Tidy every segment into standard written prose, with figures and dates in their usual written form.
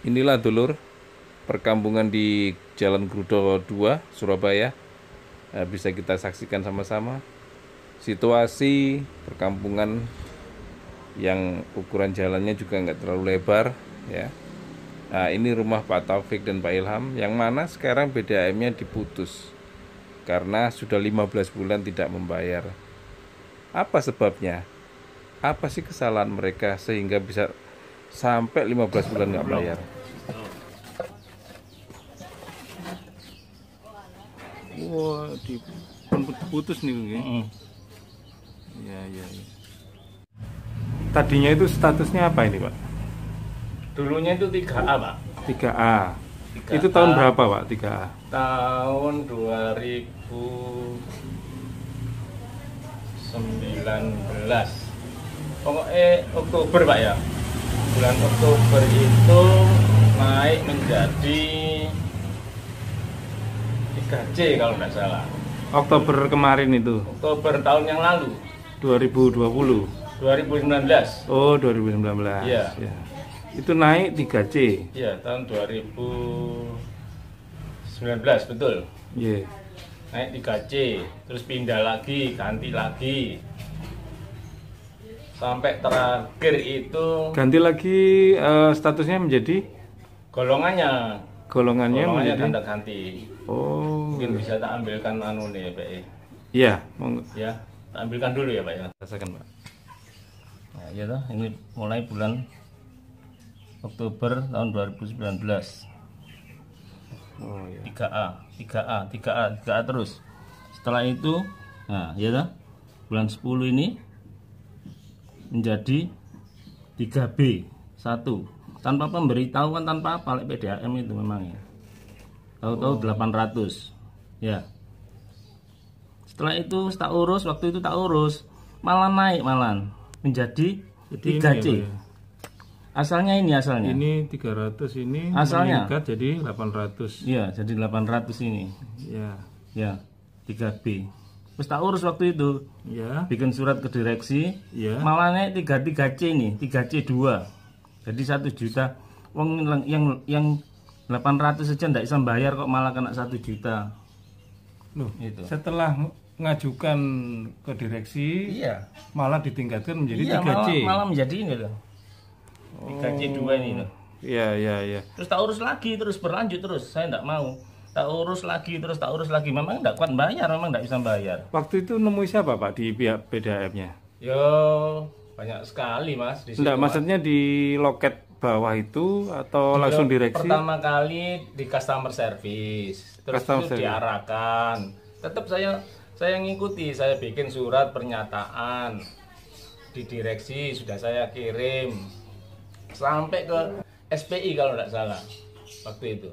Inilah dulur perkampungan di Jalan Grudo 2, Surabaya. Bisa kita saksikan sama-sama situasi perkampungan yang ukuran jalannya juga nggak terlalu lebar ya. Nah, ini rumah Pak Taufik dan Pak Ilham yang mana sekarang BDAM-nya diputus karena sudah 15 bulan tidak membayar. Apa sebabnya? Apa sih kesalahan mereka sehingga bisa sampai 15 bulan nggak bayar? Wah, diputus nih. Ya. Tadinya itu statusnya apa ini, Pak? Dulunya itu 3A, Pak. 3A. 3A. Itu tahun berapa, Pak? 3A. Tahun 2019. Pokoknya Oktober, Pak ya. Bulan Oktober itu naik menjadi 3C kalau nggak salah. Oktober kemarin itu. Oktober tahun yang lalu. 2020. 2019. Oh, 2019. Iya. Ya. Itu naik 3C. Iya, tahun 2019 betul. Iya. Naik 3C, terus pindah lagi, ganti lagi. Sampai terakhir itu Ganti lagi statusnya menjadi golongannya menjadi tanda ganti. Oh. Mungkin bisa tak ambilkan anu nih, Pak. Iya, monggo. Ya, tak ambilkan dulu ya, Pak ya. Rasakan, Pak. Nah, iya toh, ini mulai bulan Oktober tahun 2019. Oh iya. 3A terus. Setelah itu, nah, ya toh, bulan 10 ini menjadi 3B 1 tanpa pemberitahuan, tanpa apa, PDAM itu memang ya. Tahu-tahu 800 ya. Setelah itu tak urus, waktu itu tak urus, malah naik menjadi 3C. Asalnya ini Ini 300, ini asalnya meningkat jadi 800. iya, jadi 800 ini ya 3B. Terus tak urus waktu itu Ya. bikin surat ke direksi, Ya. malah naik 3C ini, 3C2. Jadi 1 juta. Wong yang 800 saja ndak bisa bayar kok malah kena 1 juta. Loh, Itu. setelah ngajukan ke direksi, Iya. malah ditingkatkan menjadi Iya, 3C. malah menjadi ini loh. 3C2 ini loh. Iya. Terus tak urus lagi, terus berlanjut terus. Saya ndak mau. Tak urus lagi, terus tak urus lagi. Memang ndak kuat bayar, memang ndak bisa bayar. Waktu itu nemui siapa, Pak, di pihak BDAM-nya? Yo, banyak sekali, Mas, di situ. Enggak, Mas. maksudnya di loket bawah itu atau langsung direksi? Pertama kali di customer service, terus Customer itu service. diarahkan. Tetap saya ngikuti, saya bikin surat pernyataan di direksi, sudah saya kirim sampai ke SPI kalau tidak salah waktu itu.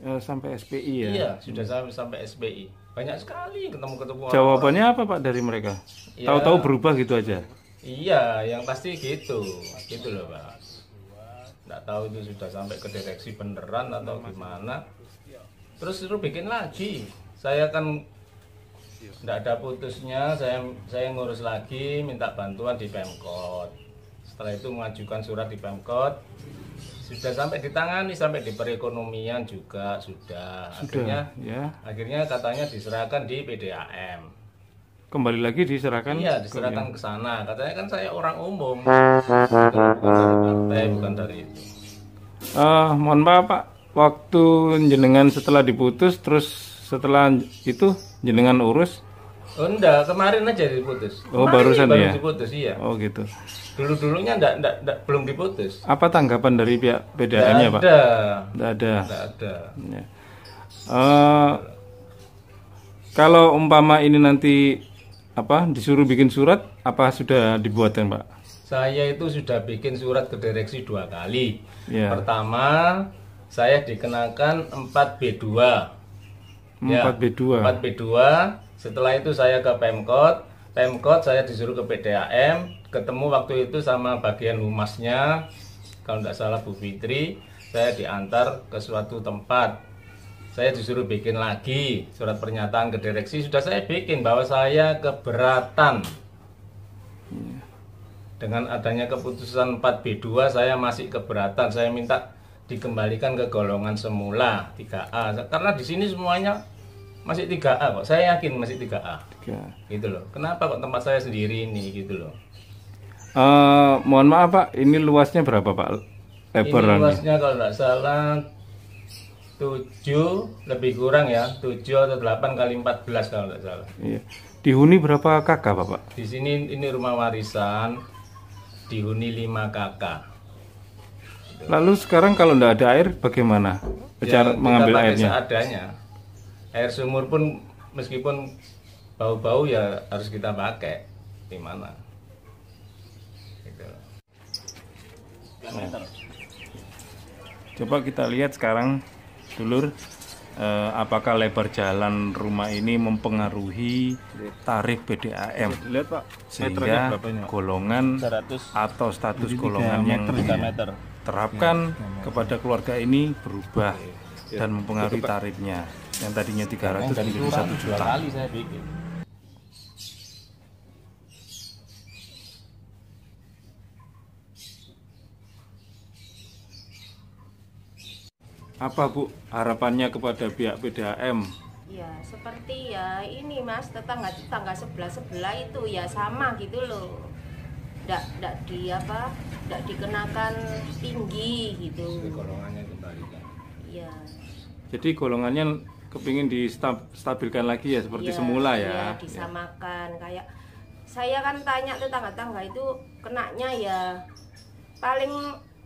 Sampai SPI ya? Iya, sudah sampai SPI. Banyak sekali ketemu orang. Jawabannya apa, Pak, dari mereka? Ya. Tahu-tahu berubah gitu aja? Iya, yang pasti gitu loh, Pak. Nggak tahu itu sudah sampai ke direksi beneran atau gimana. Terus itu bikin lagi. Saya kan nggak ada putusnya, saya ngurus lagi, minta bantuan di Pemkot. Setelah itu mengajukan surat di Pemkot, sudah sampai ditangani, sampai di perekonomian juga sudah. Akhirnya katanya diserahkan di PDAM. Kembali lagi diserahkan? Iya, diserahkan ke sana. Katanya kan saya orang umum, bukan dari partai, bukan dari itu. Mohon maaf, Pak, waktu jenengan setelah diputus, terus setelah itu jenengan urus? Oh enggak, kemarin aja diputus. Oh, Kemarin barusan baru ya? diputus, iya. Oh gitu. Dulu-dulunya belum diputus. Apa tanggapan dari pihak BDAM-nya, Pak? Nggak ada. Enggak ada. Ya. Kalau umpama ini nanti disuruh bikin surat, apa sudah dibuatkan, Pak? Saya itu sudah bikin surat ke direksi 2 kali. Ya. Pertama, saya dikenakan 4B2. 4B2. 4B2. Setelah itu saya ke Pemkot. Pemkot saya disuruh ke PDAM. Ketemu waktu itu sama bagian humasnya, kalau tidak salah Bu Fitri. Saya diantar ke suatu tempat. Saya disuruh bikin lagi surat pernyataan ke direksi. Sudah saya bikin bahwa saya keberatan dengan adanya keputusan 4B2. Saya masih keberatan. Saya minta dikembalikan ke golongan semula 3A. Karena di sini semuanya masih 3A kok. Saya yakin masih 3A. Gitu loh. Kenapa kok tempat saya sendiri ini gitu loh. Mohon maaf Pak, ini luasnya berapa Pak? Ini luasnya kalau nggak salah 7 lebih kurang ya, 7 atau 8 kali 14 kalau nggak salah. Iya. Dihuni berapa kakak Bapak? Di sini ini rumah warisan, dihuni 5 kakak. Lalu sekarang kalau nggak ada air bagaimana? Cara mengambil kita pakai airnya? seadanya. Air sumur pun meskipun bau-bau ya harus kita pakai. Gimana? Gitu. Nah. Coba kita lihat sekarang, dulur, apakah lebar jalan rumah ini mempengaruhi tarif PDAM? Lihat Pak, Sehingga golongan 100 atau status golongan yang meter. diterapkan kepada keluarga ini berubah dan mempengaruhi tarifnya yang tadinya 300 menjadi 1 juta. Kali saya bikin. Apa Bu harapannya kepada pihak PDAM? Ya seperti ya ini Mas, tetangga sebelah itu ya sama gitu loh. Nggak dikenakan tinggi gitu. Golongannya kembalikan. Iya. Jadi golongannya kepingin distabilkan lagi ya seperti semula ya. Iya, disamakan. Kayak saya kan tanya tetangga-tetangga itu kenanya ya paling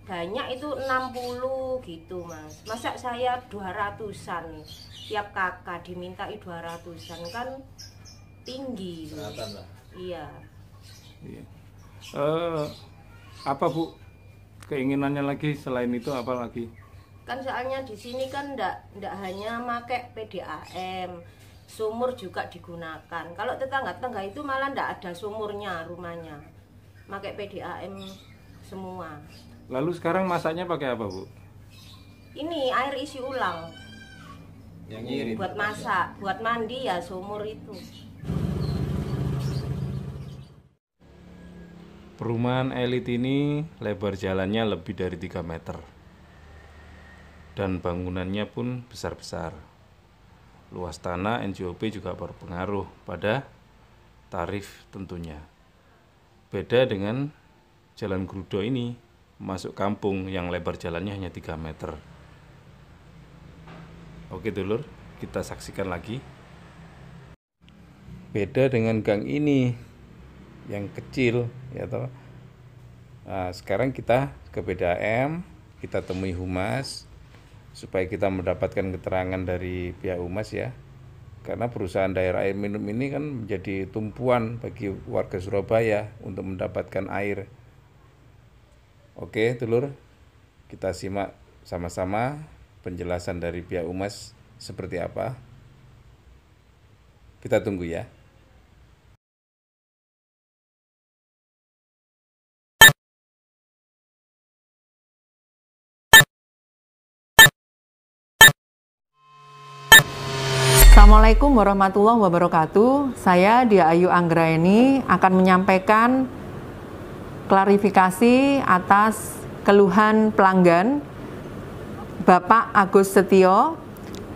banyak itu 60 gitu Mas. Masa saya 200-an tiap kakak dimintai 200-an kan tinggi. Kelihatan lah. Iya. Iya. Apa Bu keinginannya lagi selain itu apa lagi? Kan soalnya di sini kan ndak hanya pakai PDAM, sumur juga digunakan. Kalau tetangga-tetangga itu malah ndak ada sumurnya rumahnya, pakai PDAM semua. Lalu sekarang masaknya pakai apa Bu? Ini air isi ulang. Yang ngirit. Buat masak, buat mandi ya sumur itu. Perumahan elit ini lebar jalannya lebih dari 3 meter dan bangunannya pun besar-besar. Luas tanah NJOP juga berpengaruh pada tarif tentunya. Beda dengan Jalan Grudo ini, masuk kampung yang lebar jalannya hanya 3 meter. Oke dulur, kita saksikan lagi. Beda dengan gang ini yang kecil ya toh. Nah, sekarang kita ke PDAM, kita temui humas supaya kita mendapatkan keterangan dari pihak humas ya. Karena perusahaan daerah air minum ini kan menjadi tumpuan bagi warga Surabaya untuk mendapatkan air. Oke, dulur. Kita simak sama-sama penjelasan dari pihak humas seperti apa. Kita tunggu ya. Assalamualaikum warahmatullahi wabarakatuh. Saya Dia Ayu Anggraeni akan menyampaikan klarifikasi atas keluhan pelanggan Bapak Agus Setio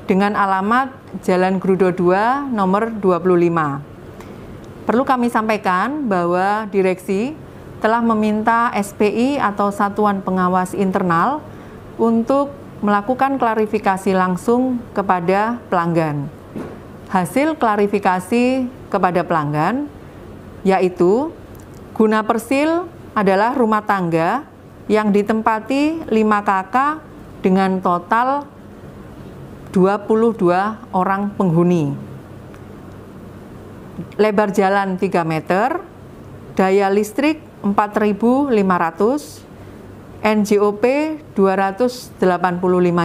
dengan alamat Jalan Grudo 2 nomor 25. Perlu kami sampaikan bahwa direksi telah meminta SPI atau Satuan Pengawas Internal untuk melakukan klarifikasi langsung kepada pelanggan. Hasil klarifikasi kepada pelanggan yaitu guna persil adalah rumah tangga yang ditempati 5 kakak dengan total 22 orang penghuni. Lebar jalan 3 meter, daya listrik 4.500, NJOP 285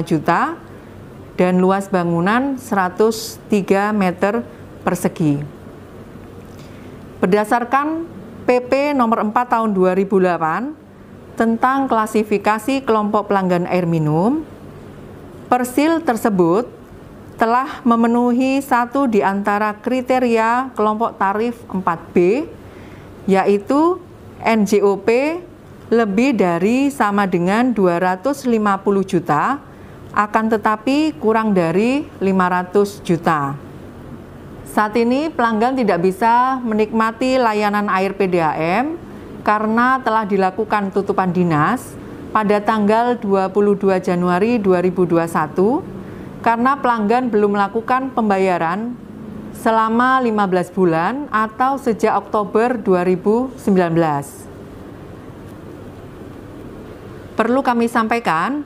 juta, dan luas bangunan 103 meter persegi. Berdasarkan PP nomor 4 tahun 2008 tentang klasifikasi kelompok pelanggan air minum, persil tersebut telah memenuhi satu di antara kriteria kelompok tarif 4B, yaitu NJOP lebih dari sama dengan 250 juta, akan tetapi kurang dari 500 juta. Saat ini pelanggan tidak bisa menikmati layanan air PDAM karena telah dilakukan tutupan dinas pada tanggal 22 Januari 2021 karena pelanggan belum melakukan pembayaran selama 15 bulan atau sejak Oktober 2019. Perlu kami sampaikan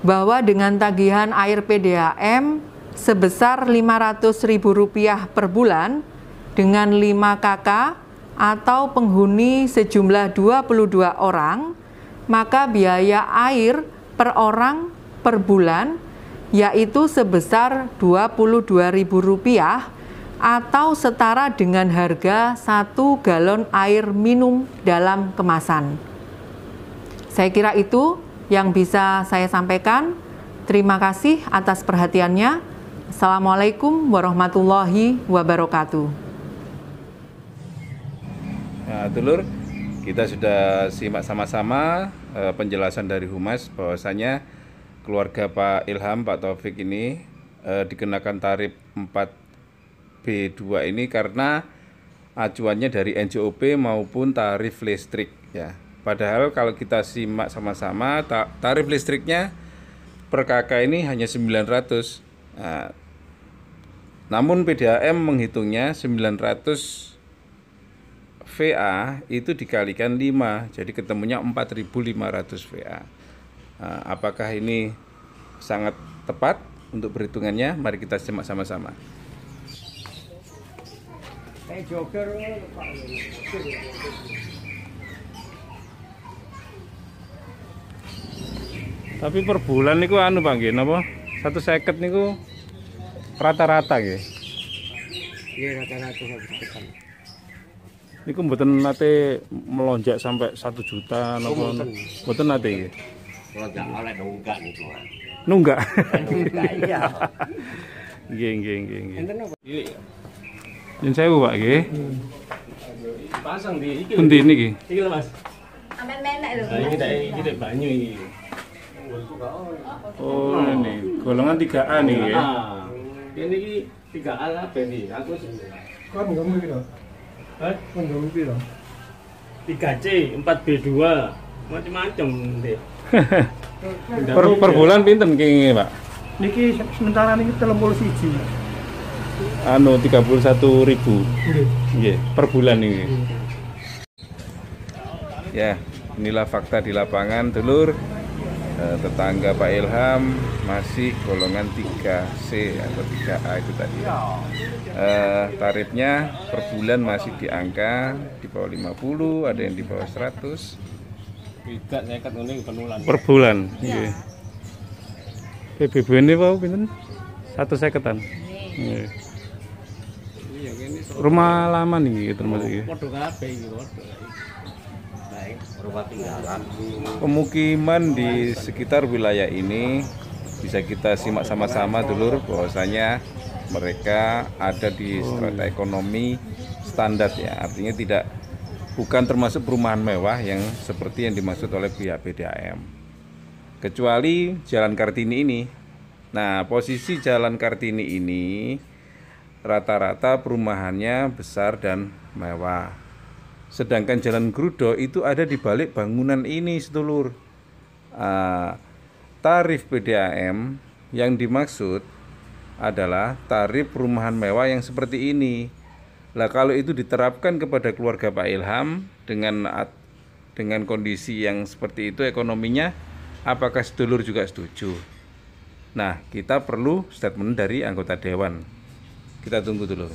bahwa dengan tagihan air PDAM sebesar Rp500.000 per bulan dengan 5 KK atau penghuni sejumlah 22 orang, maka biaya air per orang per bulan yaitu sebesar Rp22.000 atau setara dengan harga 1 galon air minum dalam kemasan. Saya kira itu yang bisa saya sampaikan. Terima kasih atas perhatiannya. Assalamualaikum warahmatullahi wabarakatuh. Nah, dulur, kita sudah simak sama-sama penjelasan dari Humas bahwasanya keluarga Pak Ilham, Pak Taufik ini dikenakan tarif 4B2 ini karena acuannya dari NJOP maupun tarif listrik ya. Padahal kalau kita simak sama-sama tarif listriknya per KK ini hanya 900. Nah, namun PDAM menghitungnya 900 VA itu dikalikan 5, jadi ketemunya 4.500 VA. Nah, apakah ini sangat tepat untuk perhitungannya? Mari kita simak sama-sama. Tapi per bulan niku anu Pak nggih napa? 150 niku rata-rata nggih. Iya rata-rata 150. Niku mboten nate melonjak sampai 1 juta napa? Mboten nate nggih. Melonjak oleh nunggak niku. Nunggak. Nunggak iya. Nggih. Enten apa? Yen sewu Pak nggih. Pasang di iki. Pundi niki? Iki lho Mas. Amen menek lho. Nah, iki dek banyu iki. Oh, ini golongan 3A nih ya. Ah. Ini iki 3A kabeh iki. Aku Kon ngomong piro? Hah? Kon ngomong piro? 3C, 4B2. Macam-macam, Dek. Per bulan pinten kenging Pak? Niki sementara niki 31. Anu 31.000. Nggih. Nggih, per bulan ini. Ya, inilah fakta di lapangan, dulur. Tetangga Pak Ilham masih golongan 3C atau 3A itu tadi. Tarifnya per bulan masih di angka di bawah 50, ada yang di bawah 100 Tidak nekat ngene penulan. per bulan. Nggih. PBB ini Pak pinten? 150-an. Nggih. Iya kene Rumah lama nih termasuk ya. padha kabeh iki padha. Rumah tinggalan. Pemukiman di sekitar wilayah ini bisa kita simak sama-sama dulur bahwasanya mereka ada di strata ekonomi standar ya, artinya bukan termasuk perumahan mewah yang seperti yang dimaksud oleh pihak PDAM, kecuali Jalan Kartini ini. Nah, posisi Jalan Kartini ini rata-rata perumahannya besar dan mewah. Sedangkan Jalan Grudo itu ada di balik bangunan ini, sedulur. Tarif PDAM yang dimaksud adalah tarif perumahan mewah yang seperti ini. Lah kalau itu diterapkan kepada keluarga Pak Ilham dengan kondisi yang seperti itu ekonominya, apakah sedulur juga setuju? Nah, kita perlu statement dari anggota dewan. Kita tunggu dulu.